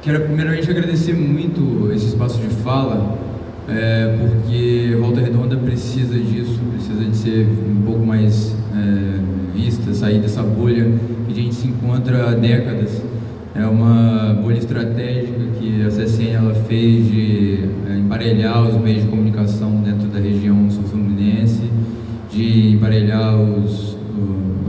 Quero primeiramente agradecer muito esse espaço de fala, porque Volta Redonda precisa disso, precisa de ser um pouco mais vista, sair dessa bolha que a gente se encontra há décadas. É uma bolha estratégica que a CSN ela fez de emparelhar os meios de comunicação dentro da região sul-fluminense, de emparelhar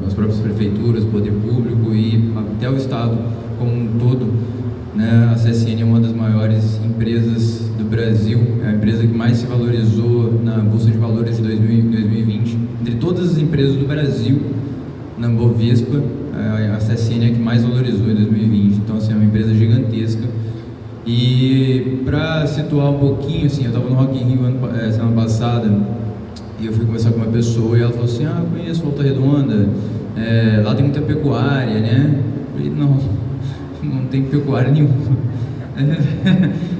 as próprias prefeituras, o poder público e até o Estado como um todo, né? A CSN é uma das maiores empresas do Brasil, é a empresa que mais se valorizou na Bolsa de Valores de 2020. Entre todas as empresas do Brasil, na Bovespa, a CSN é a que mais valorizou em 2020, então assim, é uma empresa gigantesca. E para situar um pouquinho, assim, eu estava no Rock in Rio semana passada e eu fui conversar com uma pessoa e ela falou assim: eu conheço Volta Redonda, lá tem muita pecuária, né? Eu falei: não tem pecuária nenhuma.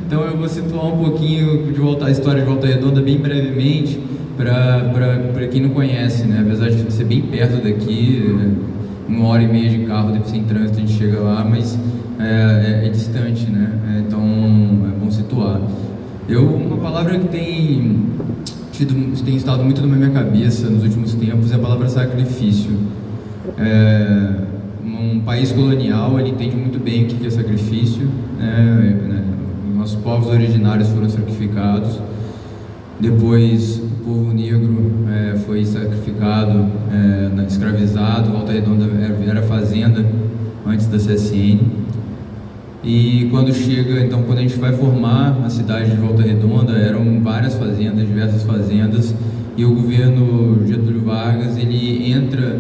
Então eu vou situar um pouquinho a história de Volta Redonda bem brevemente para quem não conhece, né? Apesar de ser bem perto daqui, 1h30 de carro, depois sem trânsito a gente chega lá, mas é distante, né? Então é bom situar. Uma palavra que tem estado muito na minha cabeça nos últimos tempos é a palavra sacrifício. Um país colonial, ele entende muito bem o que é sacrifício, né? Nossos povos originários foram sacrificados, depois o povo negro foi sacrificado, escravizado. Volta Redonda era fazenda antes da CSN, e quando a gente vai formar a cidade de Volta Redonda, eram várias fazendas, diversas fazendas, e o governo Getúlio Vargas, ele entra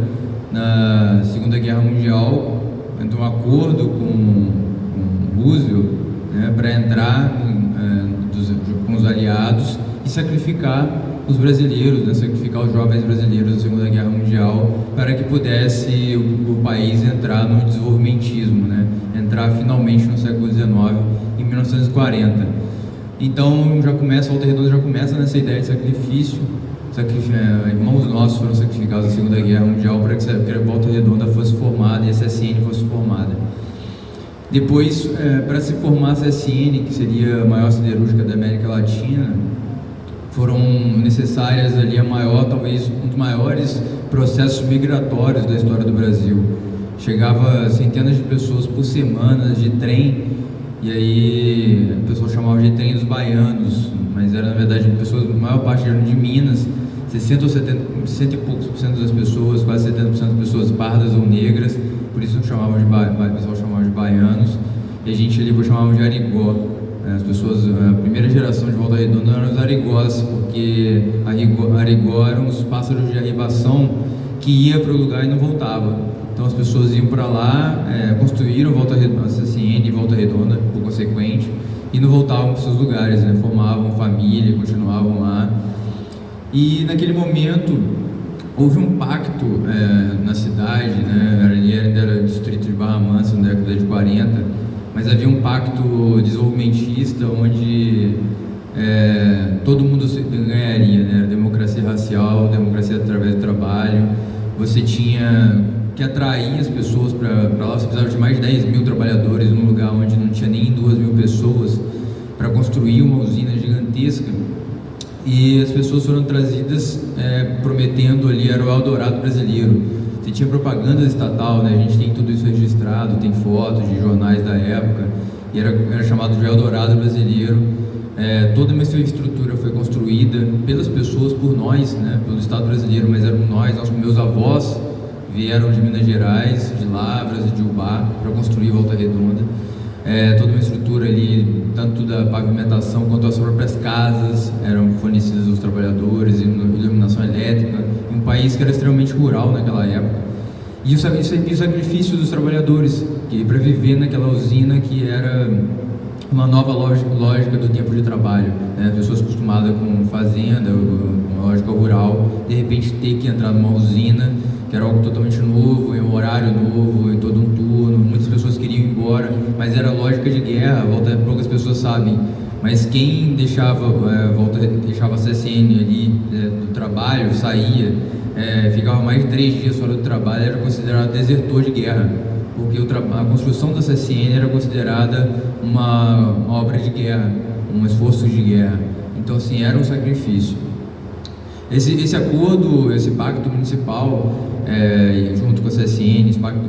na Segunda Guerra Mundial, entrou um acordo com Roosevelt, né, para entrar com os aliados e sacrificar os brasileiros, né, sacrificar os jovens brasileiros da Segunda Guerra Mundial, para que pudesse o país entrar no desenvolvimentismo, né, entrar finalmente no século XIX, em 1940. Então Volta Redonda já começa nessa ideia de sacrifício. Irmãos nossos foram sacrificados na Segunda Guerra Mundial para que a Volta Redonda fosse formada e a CSN fosse formada. Depois, para se formar a CSN, que seria a maior siderúrgica da América Latina, foram necessárias ali talvez um dos maiores processos migratórios da história do Brasil. Chegava centenas de pessoas por semana de trem, e aí o pessoal chamava de trem dos baianos, mas era na verdade pessoas, a maior parte eram de Minas. 60 e poucos por cento das pessoas, quase 70% das pessoas pardas ou negras, por isso o pessoal chamava de baianos, e a gente ali chamava de arigó. As pessoas, a primeira geração de Volta Redonda eram os arigós, porque arigó eram os pássaros de arribação que ia para o lugar e não voltava. Então as pessoas iam para lá, construíram a CSN e Volta Redonda, por consequente, e não voltavam para os seus lugares, né? Formavam família, continuavam lá. E naquele momento houve um pacto na cidade, né? Ali ainda era distrito de Barra Mansa, na década de 40, mas havia um pacto desenvolvimentista onde todo mundo ganharia, né? Democracia racial, democracia através do trabalho. Você tinha que atrair as pessoas para lá, você precisava de mais de 10 mil trabalhadores num lugar onde não tinha nem 2.000 pessoas para construir uma usina gigantesca. E as pessoas foram trazidas prometendo ali, era o Eldorado brasileiro. Você tinha propaganda estatal, né? A gente tem tudo isso registrado, tem fotos de jornais da época, e era chamado de Eldorado brasileiro. Toda uma estrutura foi construída pelas pessoas, por nós, né? Pelo Estado brasileiro, mas eram meus avós vieram de Minas Gerais, de Lavras e de Ubá, para construir Volta Redonda. Toda uma estrutura ali, tanto da pavimentação quanto as próprias casas eram fornecidas aos trabalhadores, iluminação elétrica, em um país que era extremamente rural naquela época. E o sacrifício dos trabalhadores, que para viver naquela usina que era uma nova lógica do tempo de trabalho, né? Pessoas acostumadas com fazenda, com uma lógica rural, de repente ter que entrar numa usina, que era algo totalmente novo, em um horário novo, em todo um turno. Muitas pessoas queriam ir embora, mas era lógica de guerra, poucas pessoas sabem. Mas quem deixava a CSN ali do trabalho, saía, ficava mais de 3 dias fora do trabalho, era considerado desertor de guerra, porque a construção da CSN era considerada uma obra de guerra, um esforço de guerra. Então, assim, era um sacrifício. Esse acordo, esse pacto municipal, junto com a CSN, esse pacto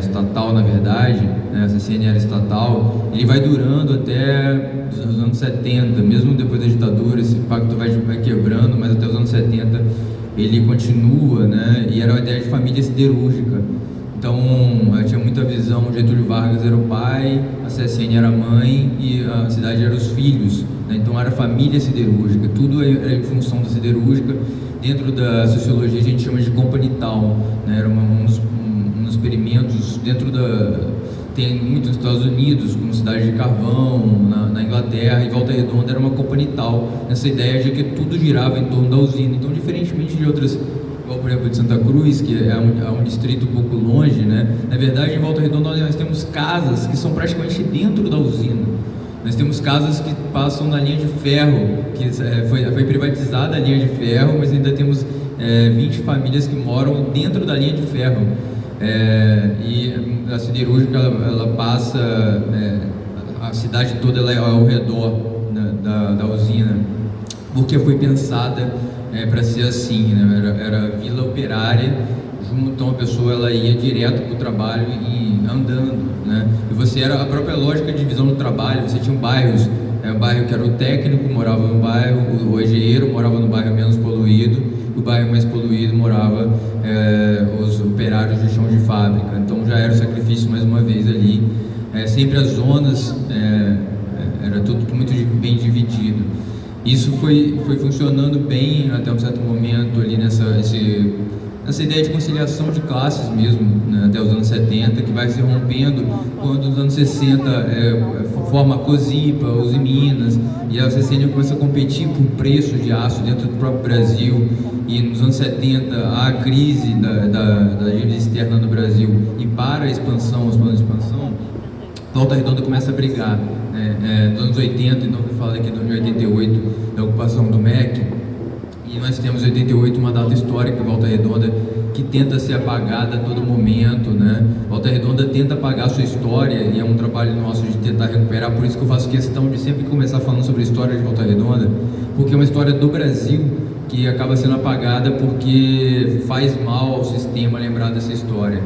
estatal, na verdade, né, a CSN era estatal, ele vai durando até os anos 70, mesmo depois da ditadura, esse pacto vai quebrando, mas até os anos 70 ele continua, né, e era uma ideia de família siderúrgica. Então, tinha muita visão, Getúlio Vargas era o pai, a CSN era a mãe e a cidade era os filhos, né? Então era família siderúrgica, tudo era em função da siderúrgica. Dentro da sociologia a gente chama de company town, né? Era um dos experimentos tem muito nos Estados Unidos, como cidade de carvão, na Inglaterra, e Volta Redonda era uma company town, nessa ideia de que tudo girava em torno da usina. Então, diferentemente de outras, por exemplo, de Santa Cruz, que é um distrito um pouco longe, né? Na verdade, em Volta Redonda nós temos casas que são praticamente dentro da usina. Nós temos casas que passam na linha de ferro, que foi privatizada a linha de ferro, mas ainda temos 20 famílias que moram dentro da linha de ferro. E a siderúrgica ela passa, a cidade toda ela é ao redor, né, da usina, porque foi pensada para ser assim, né? Era vila operária, então a pessoa ela ia direto para o trabalho e andando, né? E você era a própria lógica de divisão do trabalho, você tinha bairros, o bairro que era o técnico morava no bairro, o engenheiro morava no bairro menos poluído, o bairro mais poluído morava os operários de chão de fábrica. Então já era o sacrifício mais uma vez ali, sempre as zonas, era tudo muito bem dividido. Isso foi funcionando bem até um certo momento ali nessa ideia de conciliação de classes mesmo, né, até os anos 70, que vai se rompendo quando nos anos 60 forma a COSIPA, Uzi Minas, e a CSN começa a competir por preço de aço dentro do próprio Brasil, e nos anos 70 há a crise da dívida externa no Brasil, e para a expansão, os planos de expansão, Volta Redonda começa a brigar, né, nos anos 80, então eu falo aqui de 88, da ocupação do MEC, e nós temos em 88 uma data histórica, Volta Redonda, que tenta ser apagada a todo momento, né? Volta Redonda tenta apagar a sua história, e é um trabalho nosso de tentar recuperar, por isso que eu faço questão de sempre começar falando sobre a história de Volta Redonda, porque é uma história do Brasil que acaba sendo apagada porque faz mal ao sistema lembrar dessa história.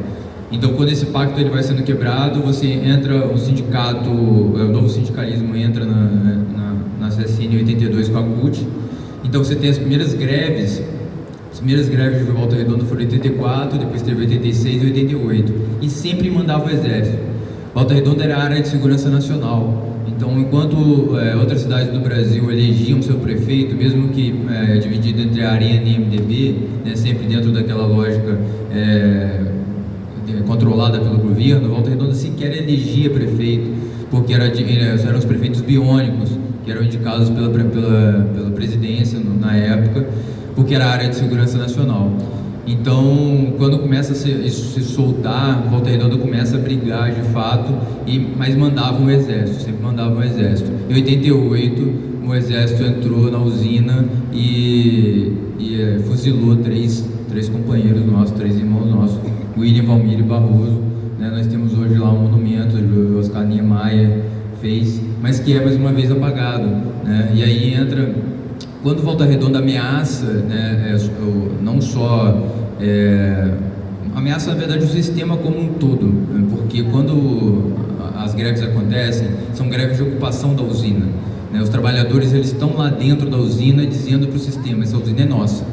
Então, quando esse pacto ele vai sendo quebrado, você entra, o sindicato, o novo sindicalismo entra na CSN em 82 com a CUT. Então, você tem as primeiras greves de Volta Redonda foram em 84, depois teve 86 e 88, e sempre mandava o exército. Volta Redonda era a área de segurança nacional. Então, enquanto outras cidades do Brasil elegiam seu prefeito, mesmo que dividido entre a Arena e MDB, né, sempre dentro daquela lógica controlada pelo governo, Volta Redonda sequer elegia prefeito, porque eram os prefeitos biônicos, que eram indicados pela presidência na época, porque era a área de segurança nacional. Então, quando começa a se soltar, Volta Redonda começa a brigar de fato, mas mandavam o exército, sempre mandavam o exército. Em 88, o exército entrou na usina e fuzilou três companheiros nossos, 3 irmãos nossos, William, Valmir e Barroso, né? Nós temos hoje lá um monumento que o Oscar Niemeyer fez, mas que é mais uma vez apagado, né? E aí entra, quando Volta Redonda ameaça, né, não só ameaça na verdade o sistema como um todo, né? Porque quando as greves acontecem, são greves de ocupação da usina, né? Os trabalhadores eles estão lá dentro da usina dizendo para o sistema, essa usina é nossa,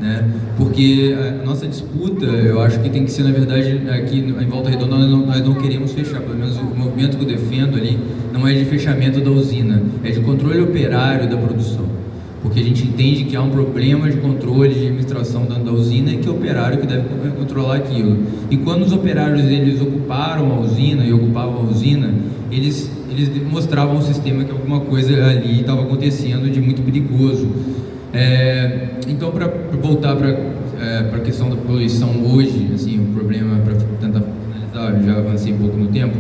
né? Porque a nossa disputa, eu acho que tem que ser, na verdade, aqui em Volta Redonda nós não queremos fechar, pelo menos o movimento que eu defendo ali não é de fechamento da usina, é de controle operário da produção, porque a gente entende que há um problema de controle de administração da usina e que é o operário que deve controlar aquilo. E quando os operários eles ocuparam a usina e ocupavam a usina, eles mostravam ao sistema que alguma coisa ali estava acontecendo de muito perigoso. Então, para voltar para a questão da poluição hoje, assim, o problema, para tentar finalizar, já avancei um pouco no tempo,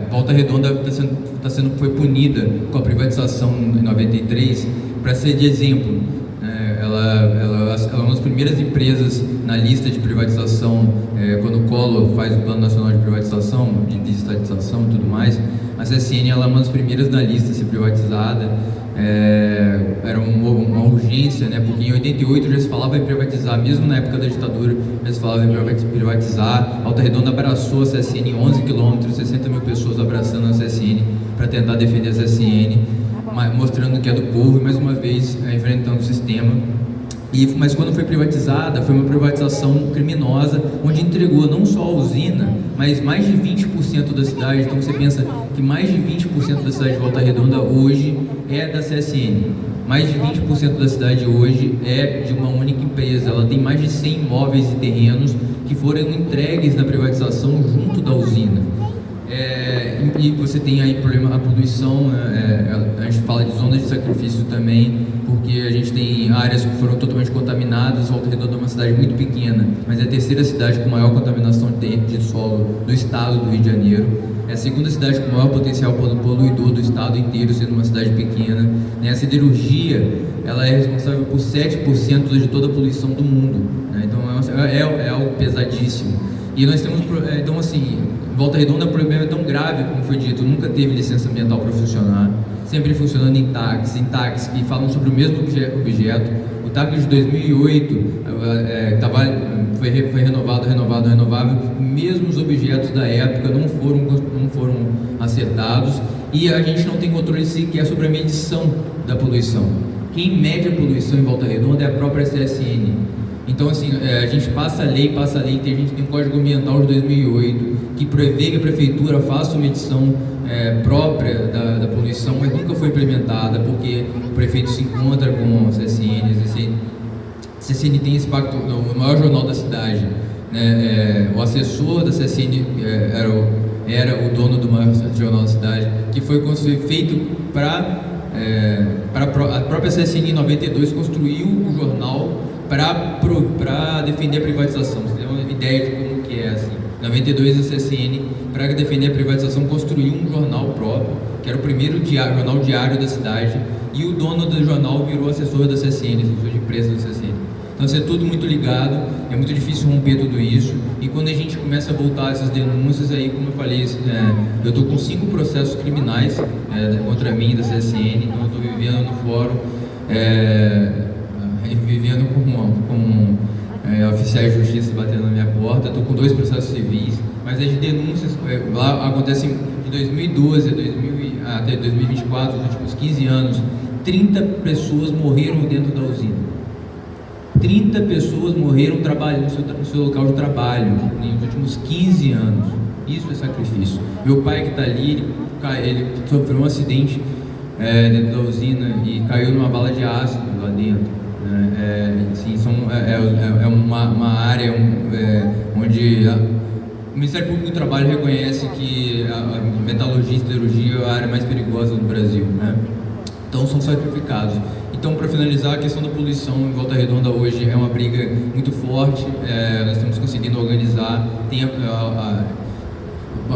Volta Redonda foi punida com a privatização em 93 para ser de exemplo. Ela ela é uma das primeiras empresas na lista de privatização, quando o Collor faz o Plano Nacional de Privatização, de desestatização e tudo mais. A CSN ela é uma das primeiras na lista a ser privatizada. Era uma urgência, né? Porque em 88 já se falava em privatizar, mesmo na época da ditadura já se falava em privatizar. Volta Redonda abraçou a CSN em 11 quilômetros, 60 mil pessoas abraçando a CSN para tentar defender a CSN, mostrando que é do povo e mais uma vez enfrentando o sistema. Mas quando foi privatizada, foi uma privatização criminosa, onde entregou não só a usina, mas mais de 20% da cidade. Então você pensa que mais de 20% da cidade de Volta Redonda hoje é da CSN. Mais de 20% da cidade hoje é de uma única empresa. Ela tem mais de 100 imóveis e terrenos que foram entregues na privatização junto da usina. E você tem aí problema da poluição, né? A gente fala de zonas de sacrifício também, porque a gente tem áreas que foram totalmente contaminadas. Volta Redonda é uma cidade muito pequena, mas é a terceira cidade com maior contaminação de solo do estado do Rio de Janeiro. É a segunda cidade com maior potencial poluidor do estado inteiro, sendo uma cidade pequena, né? A siderurgia, ela é responsável por 7% de toda a poluição do mundo, né? Então é algo pesadíssimo. E nós temos, então assim, Volta Redonda o problema é tão grave, como foi dito, nunca teve licença ambiental para funcionar, sempre funcionando em táxis que falam sobre o mesmo objeto. O táxi de 2008 foi renovado, mesmos objetos da época não foram acertados, e a gente não tem controle sequer sobre a medição da poluição. Quem mede a poluição em Volta Redonda é a própria CSN. Então, assim, a gente passa a lei, a gente tem um Código Ambiental de 2008 que prevê que a prefeitura faça uma medição própria da poluição, mas nunca foi implementada, porque o prefeito se encontra com a CSN. A CSN tem esse pacto no maior jornal da cidade, né? O assessor da CSN era o dono do maior jornal da cidade, que foi feito para a própria CSN em 92 construiu o jornal para defender a privatização. Você tem uma ideia de como que é, assim. Em 92 a CSN, para defender a privatização, construiu um jornal próprio, que era o primeiro jornal diário da cidade, e o dono do jornal virou assessor da CSN, assessor de imprensa da CSN. Então isso é tudo muito ligado, é muito difícil romper tudo isso, e quando a gente começa a voltar essas denúncias, aí como eu falei, eu estou com 5 processos criminais contra mim da CSN, então eu estou vivendo no fórum, vivendo com oficiais de justiça batendo na minha porta. Estou com 2 processos civis, mas as denúncias lá acontecem de 2012 até 2024, nos últimos 15 anos, 30 pessoas morreram dentro da usina. 30 pessoas morreram trabalhando no seu local de trabalho nos últimos 15 anos. Isso é sacrifício. Meu pai que está ali, ele sofreu um acidente dentro da usina e caiu numa bala de ácido lá dentro. É uma área onde o Ministério Público do Trabalho reconhece que a metalurgia e siderurgia é a área mais perigosa do Brasil, né? Então são sacrificados. Então, para finalizar, a questão da poluição em Volta Redonda hoje é uma briga muito forte. Nós estamos conseguindo organizar.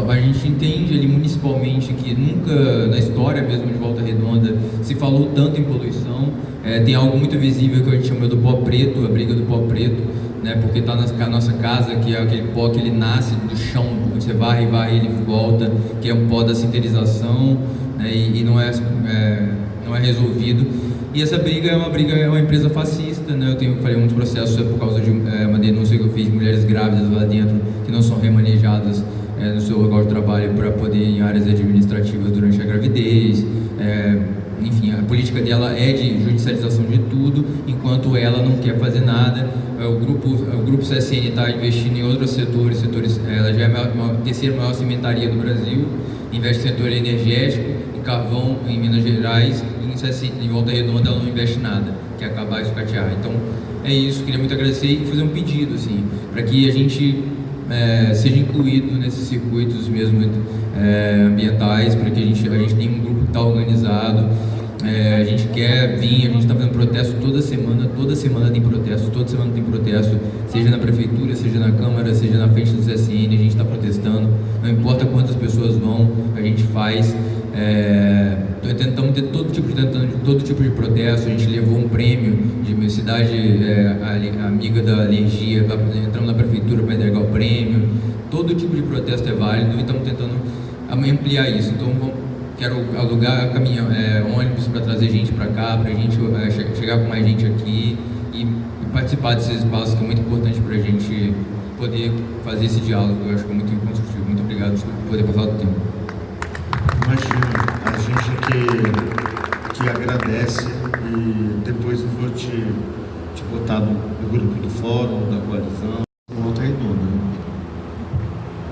A gente entende ali municipalmente que nunca na história mesmo de Volta Redonda se falou tanto em poluição. Tem algo muito visível que a gente chama do pó preto, a briga do pó preto, né? Porque está na nossa casa, que é aquele pó que ele nasce do chão, você varre e ele volta, que é um pó da sinterização, né? E não é resolvido. E essa briga é uma empresa fascista, né? Eu falei um dos processos por causa de uma denúncia que eu fiz de mulheres grávidas lá dentro que não são remanejadas no seu local de trabalho para poder ir em áreas administrativas durante a gravidez. Enfim, a política dela é de judicialização de tudo, enquanto ela não quer fazer nada. O grupo CSN está investindo em outros setores. Ela já é a terceira maior cimentaria do Brasil, investe no setor energético, em carvão em Minas Gerais, e em Volta Redonda ela não investe nada, quer acabar e sucatear. Então é isso, queria muito agradecer e fazer um pedido, assim, para que a gente seja incluído nesses circuitos mesmo ambientais, para que a gente tenha um grupo que está organizado. A gente quer vir, a gente está fazendo protesto toda semana tem protesto, seja na prefeitura, seja na Câmara, seja na frente do CSN, a gente está protestando, não importa quantas pessoas vão, a gente faz. tentamos ter todo tipo de protesto. A gente levou um prêmio de minha cidade, amiga da alergia, entramos na prefeitura para entregar o prêmio. Todo tipo de protesto é válido e estamos tentando ampliar isso. Então quero alugar caminhão, ônibus para trazer gente para cá, para a gente chegar com mais gente aqui e participar desses espaços, que é muito importante para a gente poder fazer esse diálogo. Eu acho que é muito construtivo. Muito obrigado por poder passar o tempo. Imagina, a gente que agradece, e depois eu vou te botar no grupo do fórum, da coalizão, Volta Redonda.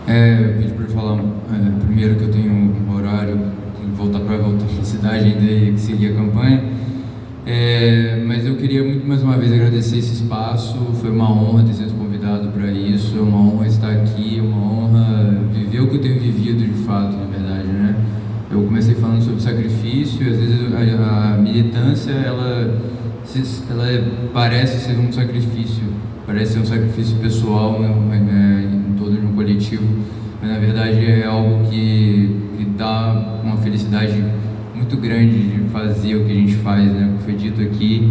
Eu pedi para falar primeiro que eu tenho um horário, tenho que voltar para a cidade ainda e seguir a campanha. Mas eu queria muito mais uma vez agradecer esse espaço. Foi uma honra ter sido convidado para isso, é uma honra estar aqui, é uma honra viver o que eu tenho vivido de fato, na verdade, né? Eu comecei falando sobre sacrifício, e às vezes a militância ela parece ser um sacrifício, parece ser um sacrifício pessoal, em todo um coletivo, mas na verdade é algo que dá uma felicidade muito grande de fazer o que a gente faz, né? O que foi dito aqui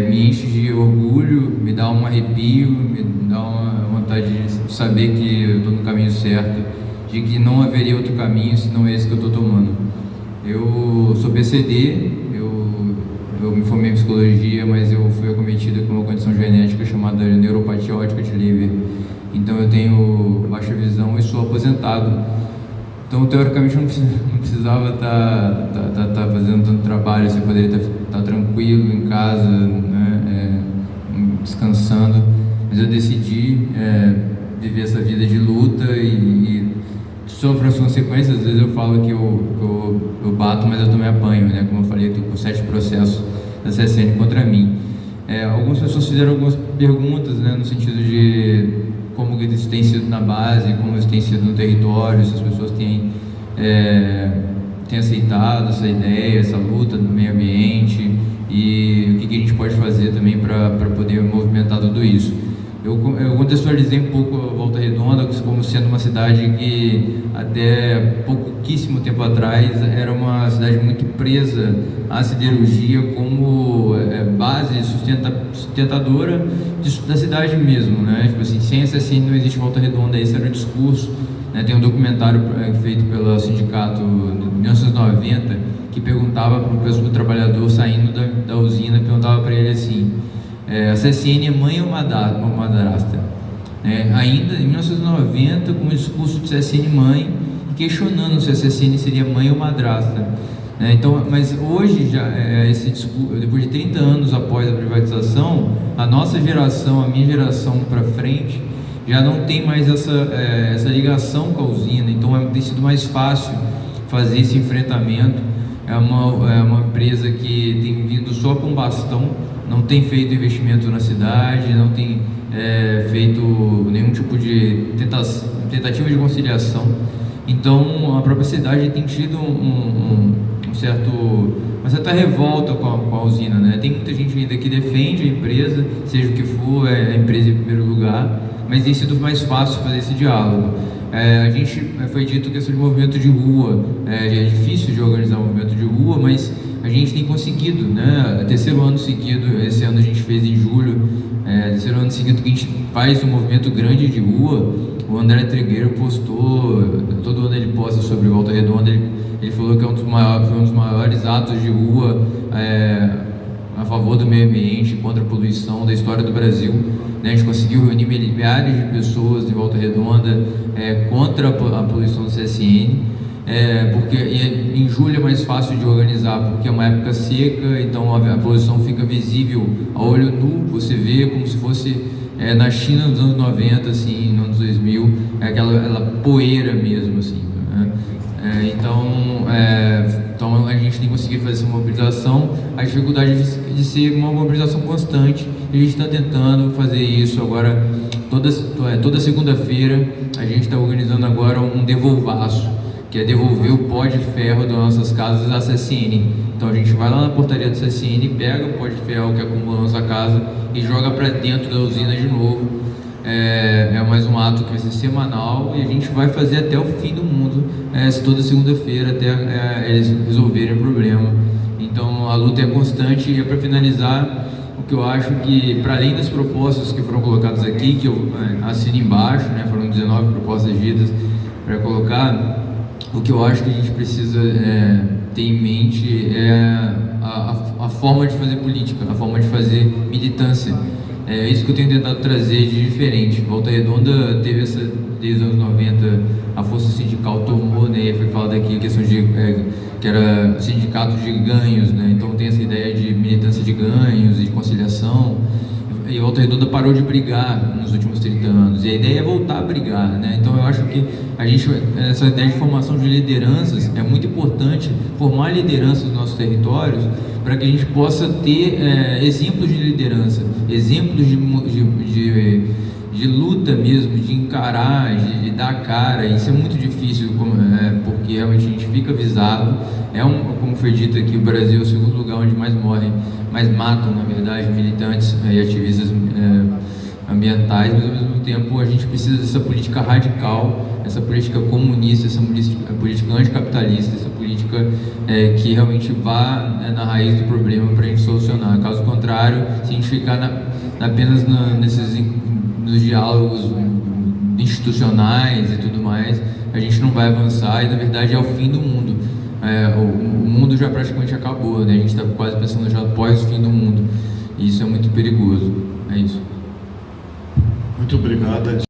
me enche de orgulho, me dá um arrepio, me dá uma vontade de saber que eu estou no caminho certo, de que não haveria outro caminho senão esse que eu estou tomando. Eu sou PCD, eu me formei em psicologia, mas eu fui acometido com uma condição genética chamada neuropatia óptica de Leber. Então eu tenho baixa visão e sou aposentado. Então, teoricamente, eu não precisava estar fazendo tanto trabalho, você poderia estar tranquilo em casa, né, descansando, mas eu decidi viver essa vida de luta e sofro as consequências. Às vezes eu falo que eu bato, mas eu também apanho, né? Como eu falei, eu estou com 7 processos da CSN contra mim. Algumas pessoas fizeram algumas perguntas, né, no sentido de como isso tem sido na base, como isso tem sido no território, se as pessoas têm aceitado essa ideia, essa luta do meio ambiente e o que a gente pode fazer também para poder movimentar tudo isso. Eu contextualizei um pouco a Volta Redonda como sendo uma cidade que até pouquíssimo tempo atrás era uma cidade muito presa à siderurgia como base sustentadora da cidade mesmo, né? Tipo assim, sem essa CSN não existe Volta Redonda, esse era o discurso, né? Tem um documentário feito pelo sindicato em 1990 que perguntava para o trabalhador saindo da usina, perguntava para ele assim: a CSN é mãe ou madrasta? Ainda em 1990, com o discurso de CSN mãe, questionando se a CSN seria mãe ou madrasta. Então, mas hoje, esse discurso, depois de 30 anos após a privatização, a nossa geração, a minha geração para frente, já não tem mais essa ligação com a usina. Então tem sido mais fácil fazer esse enfrentamento. É uma empresa que tem vindo só com bastão, não tem feito investimento na cidade, não tem feito nenhum tipo de tentativa de conciliação. Então a própria cidade tem tido uma certa revolta com a usina, né? Tem muita gente ainda que defende a empresa, seja o que for, a empresa em primeiro lugar, mas tem sido mais fácil fazer esse diálogo. A gente foi dito que esse movimento de rua é difícil de organizar um movimento de rua, mas a gente tem conseguido, né? Terceiro ano seguido, esse ano a gente fez em julho, terceiro ano seguido que a gente faz um movimento grande de rua. O André Trigueiro postou, todo ano ele posta sobre Volta Redonda, ele falou que foi um dos maiores atos de rua a favor do meio ambiente, contra a poluição da história do Brasil. A gente conseguiu reunir milhares de pessoas de Volta Redonda contra a poluição do CSN, porque em julho é mais fácil de organizar, porque é uma época seca, então a poluição fica visível a olho nu, você vê como se fosse na China dos anos 90, assim, nos anos 2000, aquela poeira mesmo, assim, né? Então a gente tem conseguido fazer essa mobilização. A dificuldade de ser uma mobilização constante, a gente está tentando fazer isso agora. Toda segunda-feira a gente está organizando agora um devolvaço, que é devolver o pó de ferro das nossas casas à CSN. Então a gente vai lá na portaria do CSN, pega o pó de ferro que acumula na nossa casa e joga para dentro da usina de novo. é mais um ato que vai ser semanal e a gente vai fazer até o fim do mundo, toda segunda-feira, até eles resolverem o problema. Então a luta é constante. E para finalizar, o que eu acho que, para além das propostas que foram colocadas aqui, que eu assino embaixo, né, foram 19 propostas ditas para colocar, o que eu acho que a gente precisa ter em mente é a forma de fazer política, a forma de fazer militância. É isso que eu tenho tentado trazer de diferente. Volta Redonda teve desde os anos 90, a força sindical tomou, né, foi falado aqui a questão de que era sindicato de ganhos, né, então tem essa ideia de militância de ganhos e de conciliação. E Volta Redonda parou de brigar nos últimos 30 anos, e a ideia é voltar a brigar, né? Então eu acho que essa ideia de formação de lideranças é muito importante, formar lideranças nos nossos territórios, para que a gente possa ter exemplos de liderança, exemplos de luta mesmo, de encarar, de dar a cara. Isso é muito difícil, porque realmente a gente fica avisado. Como foi dito aqui, o Brasil é o segundo lugar onde mais morrem, mais matam, na verdade, militantes e ativistas ambientais, mas ao mesmo tempo a gente precisa dessa política radical, essa política comunista, essa política anticapitalista, essa política que realmente vá na raiz do problema para a gente solucionar. Caso contrário, se a gente ficar apenas nos diálogos institucionais e tudo mais, a gente não vai avançar e na verdade é o fim do mundo. O mundo já praticamente acabou, né? A gente está quase pensando já após o fim do mundo, e isso é muito perigoso. É isso. Muito obrigado.